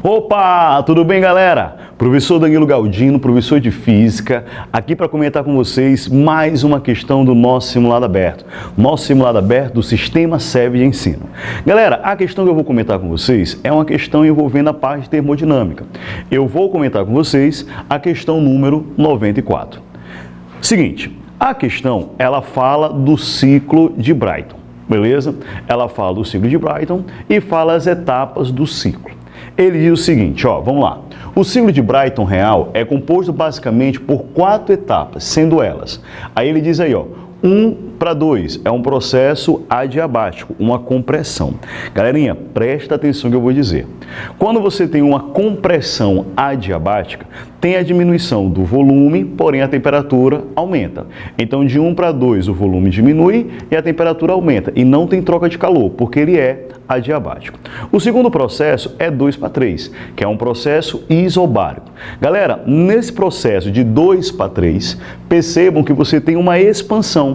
Opa, tudo bem, galera? Professor Danilo Galdino, professor de Física, aqui para comentar com vocês mais uma questão do nosso simulado aberto. Nosso simulado aberto do Sistema SEV de Ensino. Galera, a questão que eu vou comentar com vocês é uma questão envolvendo a parte de termodinâmica. Eu vou comentar com vocês a questão número 94. Seguinte, a questão, ela fala do ciclo de Brayton, beleza? Ela fala do ciclo de Brayton e fala as etapas do ciclo. Ele diz o seguinte, ó, vamos lá. O ciclo de Brayton real é composto basicamente por 4 etapas, sendo elas. Aí ele diz aí, ó, 1:2 é um processo adiabático, uma compressão. Galerinha, presta atenção que eu vou dizer. Quando você tem uma compressão adiabática, tem a diminuição do volume, porém a temperatura aumenta. Então, de 1:2 o volume diminui e a temperatura aumenta. E não tem troca de calor, porque ele é adiabático. O segundo processo é 2:3, que é um processo isobárico. Galera, nesse processo de 2:3, percebam que você tem uma expansão.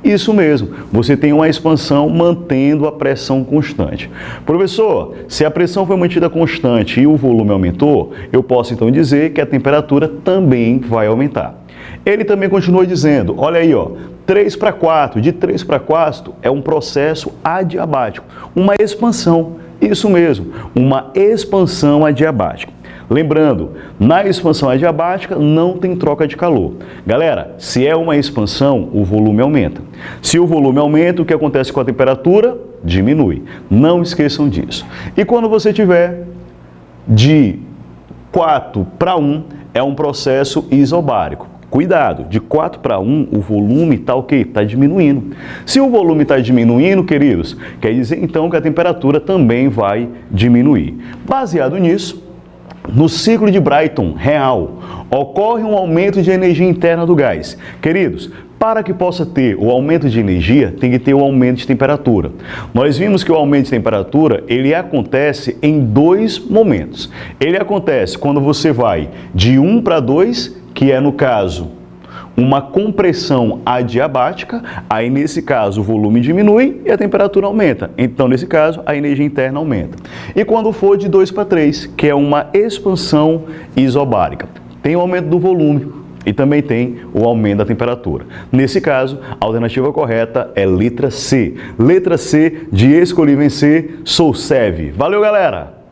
Isso mesmo, você tem uma expansão mantendo a pressão constante. Professor, se a pressão foi mantida constante e o volume aumentou, eu posso então dizer que a temperatura também vai aumentar. Ele também continua dizendo, olha aí, ó, 3:4, de 3:4 é um processo adiabático, uma expansão, isso mesmo, uma expansão adiabática. Lembrando, na expansão adiabática não tem troca de calor. Galera, se é uma expansão, o volume aumenta. Se o volume aumenta, o que acontece com a temperatura? Diminui. Não esqueçam disso. E quando você tiver de 4:1, é um processo isobárico. Cuidado, de 4:1 o volume está o quê? Está diminuindo. Se o volume está diminuindo, queridos, quer dizer então que a temperatura também vai diminuir. Baseado nisso, no ciclo de Brayton real, ocorre um aumento de energia interna do gás. Queridos, para que possa ter o aumento de energia, tem que ter o aumento de temperatura. Nós vimos que o aumento de temperatura, ele acontece em 2 momentos. Ele acontece quando você vai de 1:2, que é no caso uma compressão adiabática, aí nesse caso o volume diminui e a temperatura aumenta. Então, nesse caso, a energia interna aumenta. E quando for de 2:3, que é uma expansão isobárica, tem o aumento do volume e também tem o aumento da temperatura. Nesse caso, a alternativa correta é letra C. Letra C de Escolhi Vencer, sou SEV. Valeu, galera!